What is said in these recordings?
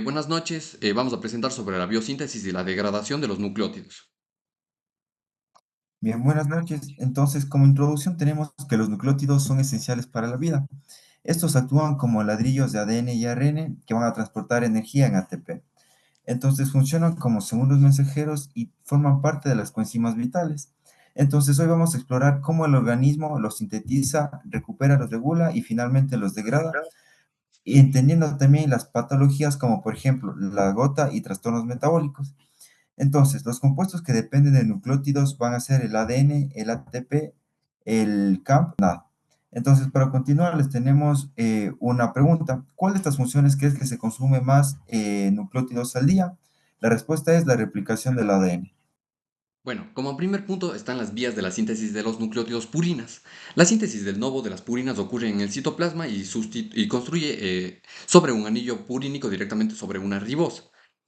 Buenas noches, vamos a presentar sobre la biosíntesis y la degradación de los nucleótidos. Bien, buenas noches. Entonces, como introducción tenemos que los nucleótidos son esenciales para la vida. Estos actúan como ladrillos de ADN y ARN que van a transportar energía en ATP. Entonces, funcionan como segundos mensajeros y forman parte de las coenzimas vitales. Entonces, hoy vamos a explorar cómo el organismo los sintetiza, recupera, los regula y finalmente los degrada, y entendiendo también las patologías como por ejemplo la gota y trastornos metabólicos. Entonces, los compuestos que dependen de nucleótidos van a ser el ADN, el ATP, el CAMP, nada. Entonces, para continuar, les tenemos una pregunta. ¿Cuál de estas funciones crees que se consume más nucleótidos al día? La respuesta es la replicación del ADN. Bueno, como primer punto están las vías de la síntesis de los nucleótidos purinas. La síntesis del novo de las purinas ocurre en el citoplasma y construye sobre un anillo purínico directamente sobre una ribosa.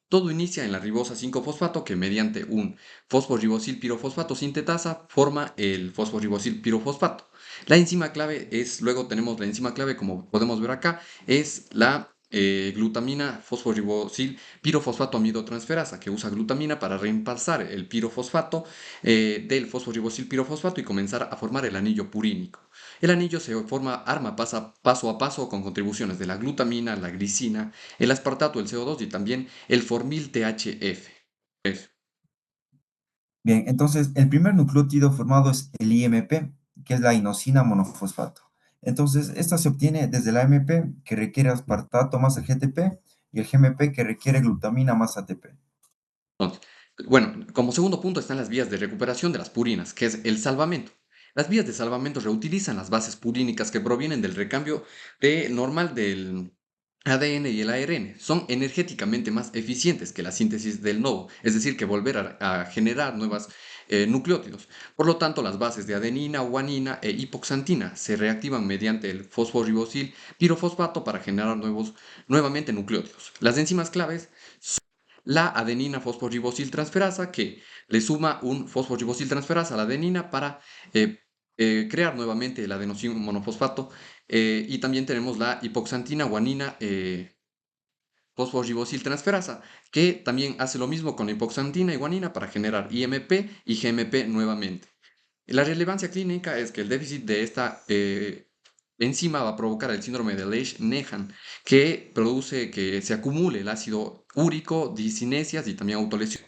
Todo inicia en la ribosa 5-fosfato que mediante un fosforibosil pirofosfato sintetasa forma el fosforibosil pirofosfato. La enzima clave es, luego tenemos la enzima clave como podemos ver acá, es la glutamina fosforibosil pirofosfato amidotransferasa, que usa glutamina para reemplazar el pirofosfato del fosforibosil pirofosfato y comenzar a formar el anillo purínico. El anillo se forma arma paso a paso con contribuciones de la glutamina, la glicina, el aspartato, el CO2 y también el formil THF. Bien, entonces el primer nucleótido formado es el IMP, que es la inosina monofosfato. Entonces, esta se obtiene desde la AMP, que requiere aspartato más el GTP, y el GMP, que requiere glutamina más ATP. Entonces, bueno, como segundo punto están las vías de recuperación de las purinas, que es el salvamento. Las vías de salvamento reutilizan las bases purínicas que provienen del recambio normal del ADN y el ARN. Son energéticamente más eficientes que la síntesis del novo, es decir, que volver a generar nuevos nucleótidos. Por lo tanto, las bases de adenina, guanina e hipoxantina se reactivan mediante el fosforibosil pirofosfato para generar nuevamente nucleótidos. Las enzimas claves la adenina fosforibosil transferasa que le suma un fosforibosil transferasa a la adenina para crear nuevamente el adenosín monofosfato y también tenemos la hipoxantina guanina fosforibosil transferasa que también hace lo mismo con la hipoxantina y guanina para generar IMP y GMP nuevamente. La relevancia clínica es que el déficit de esta enzima va a provocar el síndrome de Lesch-Nyhan, que produce que se acumule el ácido úrico, discinesias y también autolesión.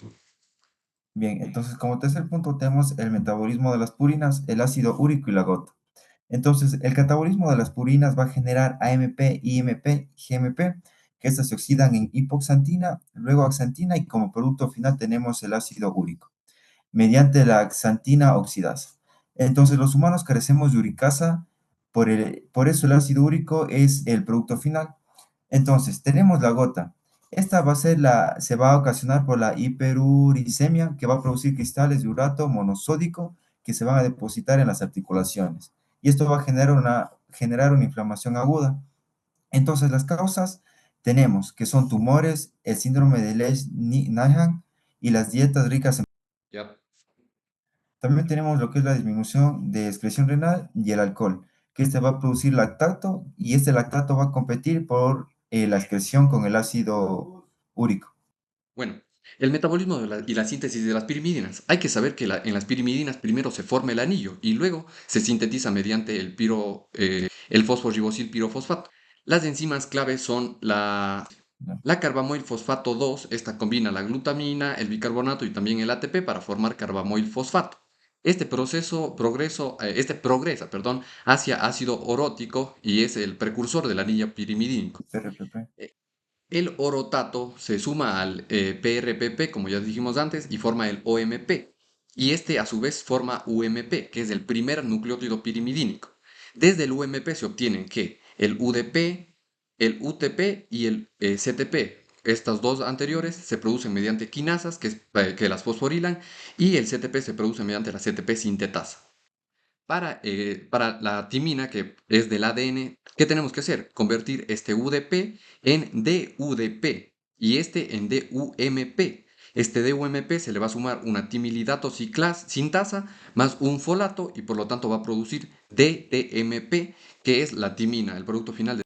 Bien, entonces como tercer punto tenemos el metabolismo de las purinas, el ácido úrico y la gota. Entonces, el catabolismo de las purinas va a generar AMP, IMP, GMP, que estas se oxidan en hipoxantina, luego axantina y como producto final tenemos el ácido úrico, mediante la xantina oxidasa. Entonces, los humanos carecemos de uricasa, por eso el ácido úrico es el producto final. Entonces, tenemos la gota. Esta va a ser se va a ocasionar por la hiperuricemia, que va a producir cristales de urato monosódico que se van a depositar en las articulaciones. Y esto va a generar una inflamación aguda. Entonces, las causas tenemos que son tumores, el síndrome de Lesch-Nyhan y las dietas ricas en... ¿Ya? También tenemos lo que es la disminución de excreción renal y el alcohol, que este va a producir lactato y este lactato va a competir por la excreción con el ácido úrico. Bueno, el metabolismo y la síntesis de las pirimidinas. Hay que saber que en las pirimidinas primero se forma el anillo y luego se sintetiza mediante el fosforibosil pirofosfato. Las enzimas claves son ¿No? la carbamoil fosfato 2, esta combina la glutamina, el bicarbonato y también el ATP para formar carbamoil fosfato. Este progresa, perdón, hacia ácido orótico y es el precursor del anillo pirimidínico. PRPP. Eh, El orotato se suma al PRPP, como ya dijimos antes, y forma el OMP. Y este a su vez forma UMP, que es el primer nucleótido pirimidínico. Desde el UMP se obtienen que el UDP, el UTP y el CTP. Estas dos anteriores se producen mediante quinasas que las fosforilan y el CTP se produce mediante la CTP sintetasa. Para la timina, que es del ADN, ¿qué tenemos que hacer? Convertir este UDP en DUDP y este en DUMP. Este DUMP se le va a sumar una timilidato sintasa más un folato y por lo tanto va a producir DTMP, que es la timina, el producto final de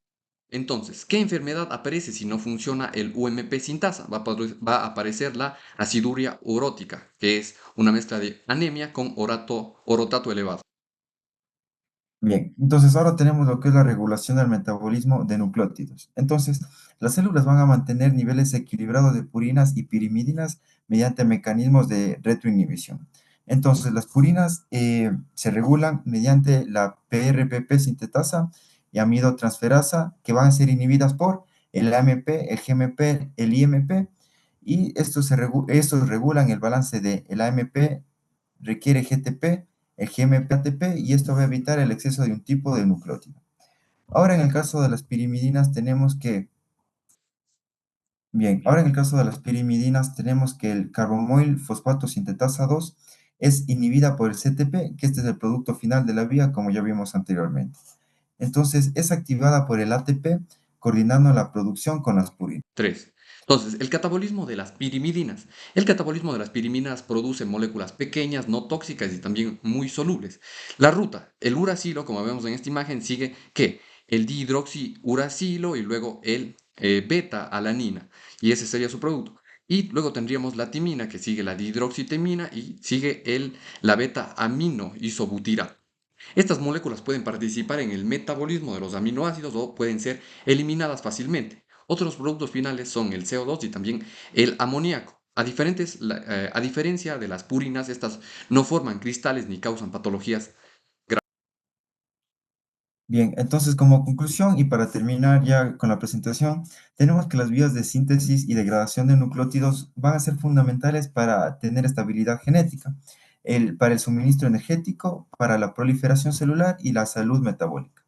Entonces, ¿qué enfermedad aparece si no funciona el UMP sintasa? Va a aparecer la aciduria urótica, que es una mezcla de anemia con orotato elevado. Bien, entonces ahora tenemos lo que es la regulación del metabolismo de nucleótidos. Entonces, las células van a mantener niveles equilibrados de purinas y pirimidinas mediante mecanismos de retroinhibición. Entonces, las purinas se regulan mediante la PRPP sintetasa y amidotransferasa, que van a ser inhibidas por el AMP, el GMP, el IMP, y estos regulan el balance de el AMP requiere GTP, el GMP-ATP, y esto va a evitar el exceso de un tipo de nucleótido. Ahora en el caso de las pirimidinas tenemos que, bien, ahora en el caso de las pirimidinas tenemos que el carbomoil fosfato sintetasa 2 es inhibida por el CTP, que este es el producto final de la vía, como ya vimos anteriormente. Entonces es activada por el ATP, coordinando la producción con las purinas. 3. Entonces, el catabolismo de las pirimidinas. El catabolismo de las pirimidinas produce moléculas pequeñas, no tóxicas y también muy solubles. La ruta, el uracilo, como vemos en esta imagen, sigue que el dihidroxiuracilo y luego el beta-alanina, y ese sería su producto. Y luego tendríamos la timina, que sigue la dihidroxitimina y sigue la beta-amino isobutirato. Estas moléculas pueden participar en el metabolismo de los aminoácidos o pueden ser eliminadas fácilmente. Otros productos finales son el CO2 y también el amoníaco. A diferencia de las purinas, estas no forman cristales ni causan patologías. Bien, entonces como conclusión y para terminar ya con la presentación, tenemos que las vías de síntesis y degradación de nucleótidos van a ser fundamentales para tener estabilidad genética, para el suministro energético, para la proliferación celular y la salud metabólica.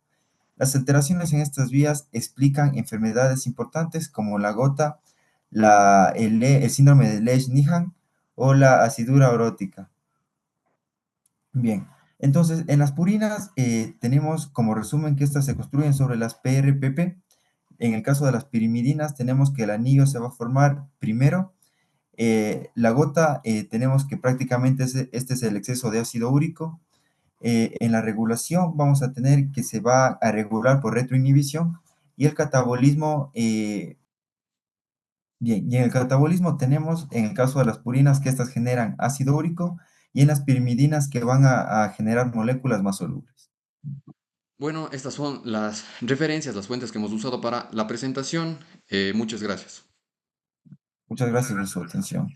Las alteraciones en estas vías explican enfermedades importantes como la gota, el síndrome de Lesch-Nyhan o la acidura orótica. Bien, entonces en las purinas tenemos como resumen que estas se construyen sobre las PRPP. En el caso de las pirimidinas tenemos que el anillo se va a formar primero. La gota tenemos que prácticamente este es el exceso de ácido úrico. En la regulación vamos a tener que se va a regular por retroinhibición y el catabolismo, bien, y en el catabolismo tenemos en el caso de las purinas que estas generan ácido úrico y en las pirimidinas que van a generar moléculas más solubles. Bueno, estas son las referencias, las fuentes que hemos usado para la presentación. Muchas gracias. Muchas gracias por su atención.